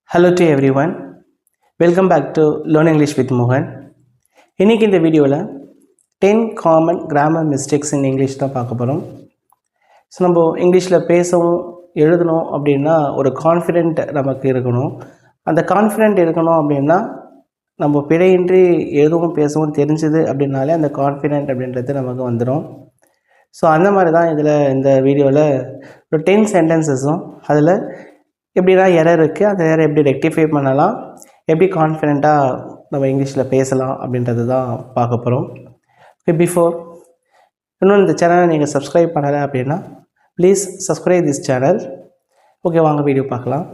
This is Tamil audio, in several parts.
Hello to everyone. Welcome back to Learn English with Mohan. இன்னைக்கு இந்த வீடியோவில் 10 common grammar mistakes in English தான் பார்க்க போகிறோம். ஸோ நம்ம இங்கிலீஷில் பேசவும் எழுதணும் அப்படின்னா ஒரு கான்ஃபிடென்ட் நமக்கு இருக்கணும். அந்த கான்ஃபிடென்ட் இருக்கணும் அப்படின்னா நம்ம பிழையின்றி எழுதவும் பேசவும் தெரிஞ்சுது அப்படின்னாலே அந்த கான்ஃபிடென்ட் அப்படின்றது நமக்கு வந்துடும். ஸோ அந்த மாதிரி தான் இதில் இந்த வீடியோவில் ஒரு 10 சென்டென்சஸும் அதில் எப்படின்னா எரர் இருக்குது, அந்த எரர் எப்படி ரெக்டிஃபை பண்ணலாம், எப்படி கான்ஃபிடென்ட்டாக நம்ம இங்கிலீஷில் பேசலாம் அப்படின்றது தான் பார்க்க போகிறோம். பிஃபோர் இன்னும் இந்த சேனலை நீங்கள் சப்ஸ்கிரைப் பண்ணலை அப்படின்னா please subscribe this channel. Okay, வாங்க வீடியோ பார்க்கலாம்.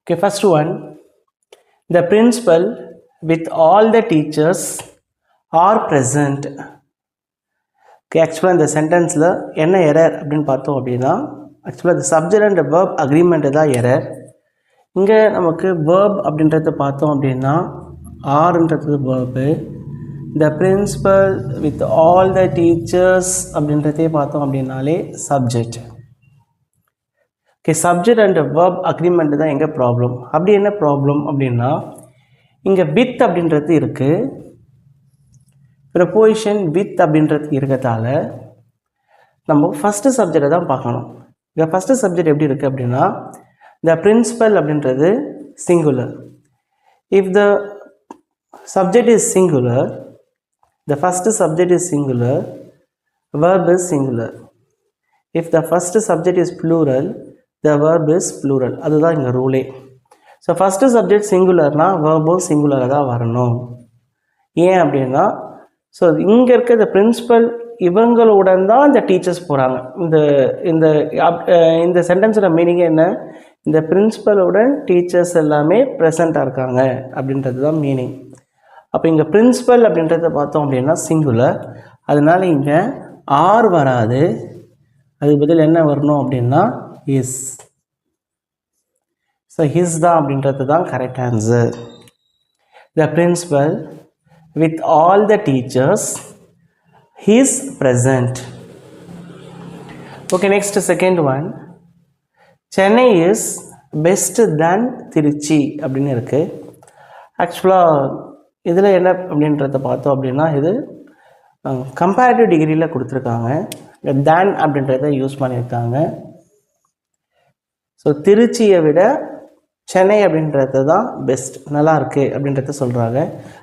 Okay, first one, the principal with all the teachers are present. Okay, ஆக்சுவலாக இந்த சென்டென்ஸில் என்ன எரர் அப்படின்னு பார்த்தோம் அப்படின்னா, ஆக்சுவலாக இந்த சப்ஜெக்ட் அண்ட் வேர்ப் அக்ரிமெண்ட்டு தான் எரர். இங்கே நமக்கு வேர்ப் அப்படின்றத பார்த்தோம் அப்படின்னா ஆர்ன்றது verb, the principal with all the teachers அப்படின்றதே பார்த்தோம் அப்படின்னாலே subject. Okay, subject and verb agreement தான் எங்கே ப்ராப்ளம். அப்படி என்ன ப்ராப்ளம் அப்படின்னா, இங்கே வித் அப்படின்றது இருக்குது, ப்ரப்போசிஷன் வித் அப்படின்றது இருக்கிறதால நம்ம ஃபஸ்ட்டு சப்ஜெக்டை தான் பார்க்கணும். இங்கே ஃபஸ்ட்டு சப்ஜெக்ட் எப்படி இருக்குது அப்படின்னா, த பிரின்சிபல் அப்படின்றது singular. If the subject is singular, the first subject is singular, verb is singular. if the first subject is plural, the verb is plural. அதுதான் இங்கே ரூலே. ஸோ ஃபஸ்ட்டு சப்ஜெக்ட் சிங்குலர்னால் வேர்பும் சிங்குலராக தான் வரணும். ஏன் அப்படின்னா, ஸோ இங்கே இருக்க இந்த பிரின்சிபல் இவங்களுடன் தான் இந்த டீச்சர்ஸ் போகிறாங்க. இந்த சென்டென்ஸோட மீனிங் என்ன, இந்த பிரின்சிபலுடன் டீச்சர்ஸ் எல்லாமே ப்ரெசண்ட்டாக இருக்காங்க அப்படின்றது தான் மீனிங். அப்போ இங்கே பிரின்சிபல் அப்படின்றத பார்த்தோம் அப்படின்னா சிங்குலர், அதனால் இங்கே ஆர் வராது, அதுக்கு பதில் என்ன வரணும் அப்படின்னா இஸ். ஸோ ஹிஸ் தான் அப்படின்றது தான் correct answer. The principal with all the teachers is present. Okay, next second one, Chennai is best than Tiruchi அப்படின்னு இருக்கு. ஆக்சுவலாக இதில் என்ன அப்படின்றத பார்த்தோம் அப்படின்னா, இது கம்பேரிட்டிவ் டிகிரியில் கொடுத்துருக்காங்க, தேன் அப்படின்றத யூஸ் பண்ணியிருக்காங்க. ஸோ திருச்சியை விட சென்னை அப்படின்றது தான் பெஸ்ட், நல்லா இருக்குது அப்படின்றத சொல்கிறாங்க.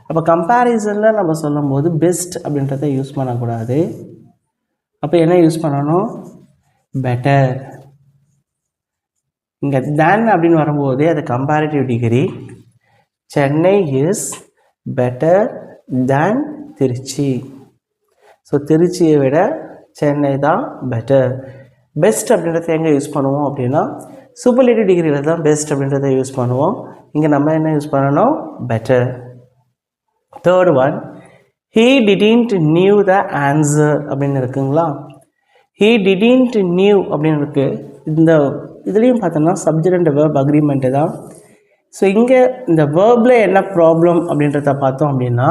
அப்போ கம்பேரிசனில் நம்ம சொல்லும் போது பெஸ்ட் அப்படின்றத யூஸ் பண்ணக்கூடாது. அப்போ என்ன யூஸ் பண்ணணும், பெட்டர். இங்கே தேன் அப்படின்னு வரும்போது அது comparative degree. Chennai is better than Trichy. So திருச்சியை விட சென்னை தான் பெட்டர். பெஸ்ட் அப்படின்றத எங்கே யூஸ் பண்ணுவோம் அப்படின்னா சூப்பர்லேட்டிவ் டிகிரியில் தான் பெஸ்ட் அப்படின்றத யூஸ் பண்ணுவோம். இங்கே நம்ம என்ன யூஸ் பண்ணணும், better. Third one, he didn't knew the answer அப்படின்னு இருக்குங்களா. he didn't knew அப்படின்னு இருக்குது. இந்த இதுலேயும் பார்த்தோம்னா சப்ஜெக்ட் அண்ட் வேர்ப் அக்ரிமெண்ட்டு தான். ஸோ இங்கே இந்த வேர்பில் என்ன ப்ராப்ளம் அப்படின்றத பார்த்தோம் அப்படின்னா,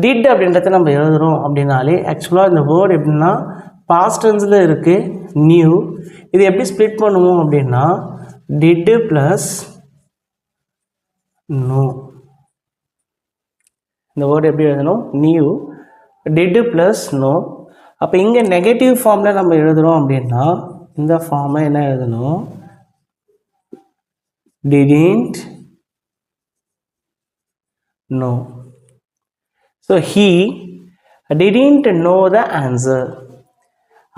டிட் அப்படின்றத நம்ம எழுதுகிறோம் அப்படின்னாலே ஆக்சுவலாக இந்த வேர்டு எப்படின்னா பாஸ்ட் டென்ஸில் இருக்குது, நியூ. இது எப்படி ஸ்ப்ளிட் பண்ணுவோம் அப்படின்னா டிட் ப்ளஸ் நோ. இந்த வேர்டு எப்படி எழுதணும், நியூ, டிட் ப்ளஸ் நோ. அப்போ இங்கே நெகட்டிவ் ஃபார்மில் நம்ம எழுதுகிறோம் அப்படின்னா இந்த ஃபார்மை என்ன எழுதணும், didn't know. So he didn't know the answer.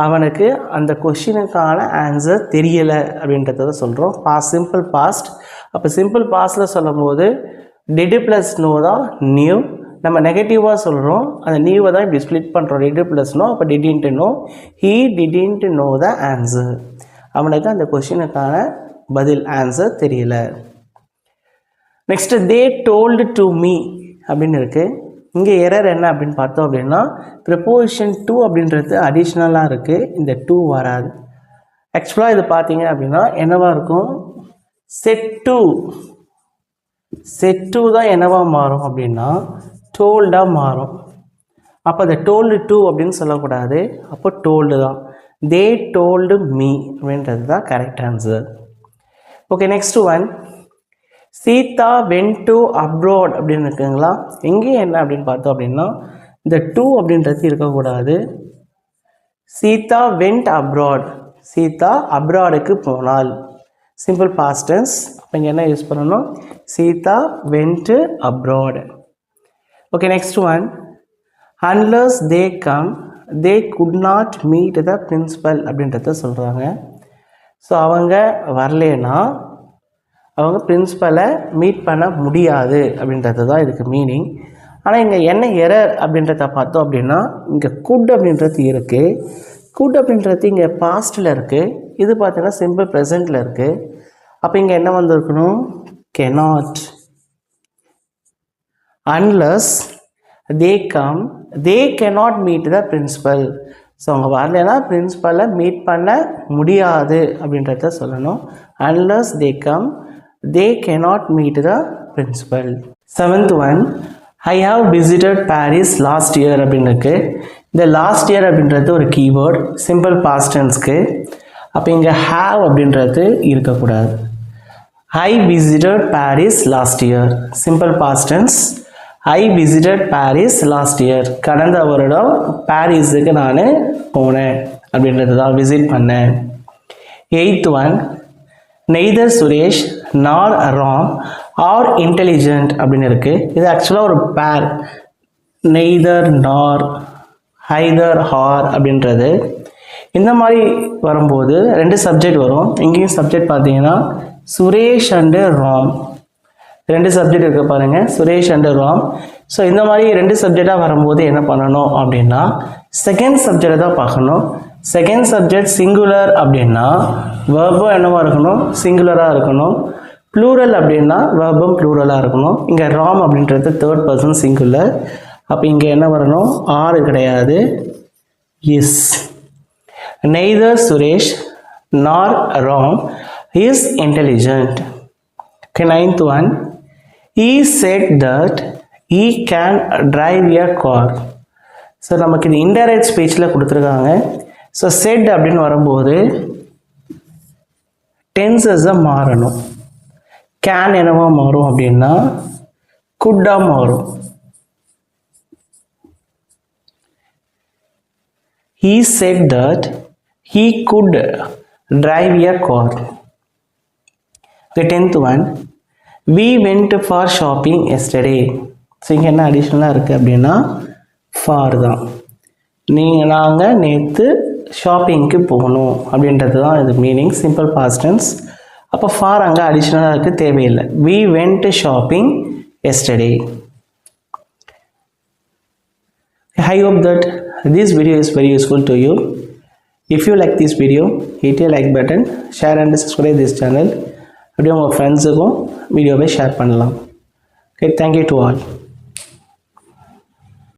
அவனுக்கு அந்த கொஷினுக்கான ஆன்சர் தெரியலை அப்படின்றத சொல்கிறோம். Simple past. அப்போ சிம்பிள் பாஸ்டில் சொல்லும் போது டிட் ப்ளஸ் நோ தான் நியூ. நம்ம நெகட்டிவாக சொல்கிறோம், அந்த நியூவை தான் இப்படி ஸ்ப்ளிட் பண்ணுறோம், டிட் ப்ளஸ் நோ. அப்போ didn't know, he didn't know the answer. அவனுக்கு அந்த கொஷினுக்கான பதில் ஆன்சர் தெரியல. Next they told to me அப்படின்னு இருக்குது. இங்கே எரர் என்ன அப்படின்னு பார்த்தோம் அப்படின்னா ப்ரிப்போசிஷன் டு அப்படின்றது அடிஷ்னலாக இருக்குது, இந்த டூ வராது. ஆக்சுவலாக இது பார்த்தீங்க அப்படின்னா என்னவாக இருக்கும், செட் டூ தான் என்னவாக மாறும் அப்படின்னா டோல்டாக மாறும். அப்போ அதை டோல்டு டு அப்படின்னு சொல்லக்கூடாது, அப்போ டோல்டு தான். தே டோல்டு மீ அப்படின்றது தான் correct answer. Okay, next one. Sita went to abroad அப்படின்னு இருக்குங்களா? எங்கேயும் என்ன அப்படின்னு பார்த்தோம் அப்படின்னா இந்த டூ அப்படின்றது இருக்கக்கூடாது. சீதா வென்ட் அப்ராட், சீதா அப்ராடுக்கு போனாள். Simple past tense. அப்போ இங்கே என்ன யூஸ் பண்ணணும்? Sita went abroad. Okay, next one. unless they come they could not meet the principal அப்படின்றத சொல்கிறாங்க. ஸோ அவங்க வரலேன்னா அவங்க பிரின்ஸிபலை மீட் பண்ண முடியாது அப்படின்றது தான் இதுக்கு மீனிங். ஆனால் இங்கே என்ன எரர் அப்படின்றத பார்த்தோம் அப்படின்னா இங்கே குட் அப்படின்றது இருக்குது. குட் அப்படின்றது இங்கே பாஸ்ட்டில் இருக்குது, இது பார்த்தீங்கன்னா சிம்பிள் ப்ரெசண்ட்டில் இருக்குது. அப்போ இங்கே என்ன வந்திருக்கணும்? cannot. unless they come they cannot meet the principal. So அவங்க வரலைன்னா பிரின்ஸிபலை மீட் பண்ண முடியாது அப்படின்றத சொல்லணும். unless they come they cannot meet the principal. Seventh one. I have visited Paris last year அப்படின்னு இருக்கு. இந்த லாஸ்ட் இயர் அப்படின்றது ஒரு கீவேர்ட் சிம்பிள் பாஸ்ட் டென்ஸ்க்கு. அப்போ இங்கே have அப்படின்றது இருக்கக்கூடாது. I visited Paris last year, simple past tense. I visited Paris last year. கடந்த வருடம் பாரிஸுக்கு நான் போனேன் அப்படின்றது தான், விசிட் பண்ணேன். Eighth one. நெய்தர் சுரேஷ் நார் ராம் ஆர் இன்டெலிஜென்ட் அப்படின்னு இருக்குது. இது ஆக்சுவலாக ஒரு பேர், நெய்தர் நார் ஹைதர் ஹார் அப்படின்றது. இந்த மாதிரி வரும்போது ரெண்டு சப்ஜெக்ட் வரும். இங்கேயும் சப்ஜெக்ட் பார்த்தீங்கன்னா சுரேஷ் அண்டு ராம், ரெண்டு சப்ஜெக்ட் இருக்க பாருங்கள், சுரேஷ் அண்டு ராம். ஸோ இந்த மாதிரி ரெண்டு சப்ஜெக்டாக வரும்போது என்ன பண்ணணும் அப்படின்னா செகண்ட் சப்ஜெக்டை தான் பார்க்கணும். செகண்ட் சப்ஜெக்ட் சிங்குலர் அப்படின்னா வெர்பும் என்னவா இருக்கணும்? சிங்குலராக இருக்கணும். ப்ளூரல் அப்படின்னா வெர்பும் ப்ளூரலாக இருக்கணும். இங்கே ராம் அப்படின்றது தேர்ட் பர்சன் சிங்குலர். அப்போ இங்கே என்ன வரணும்? ஆறு கிடையாது, இஸ். நெய்தர் சுரேஷ் நார் Ram is intelligent. Okay, ninth one. He said that he can drive a car. So நமக்கு இது இன்டைரக்ட் ஸ்பீச்சில் கொடுத்துருக்காங்க. ஸோ செட் அப்படின்னு வரும்போது டென்சஸை மாறணும். கேன் என்னவா மாறும் அப்படின்னா குட்டாக மாறும். He said that he could drive a car. The 10th one. We went for shopping yesterday. So இங்கே என்ன அடிஷ்னலாக இருக்குது அப்படின்னா ஃபார் தான். நாங்கள் நேற்று ஷாப்பிங்க்கு போகணும் அப்படின்றது தான் இது மீனிங், சிம்பிள் பாஸ்ட் டென்ஸ். அப்போ ஃபார் அங்கே அடிஷ்னலாக இருக்குது, தேவையில்லை. We went shopping yesterday. I hope that this video is very useful to you. If you like this video, hit a like button, share and subscribe this channel. அப்படியே உங்கள் ஃப்ரெண்ட்ஸுக்கும் வீடியோவை ஷேர் பண்ணலாம். Okay, thank you to all.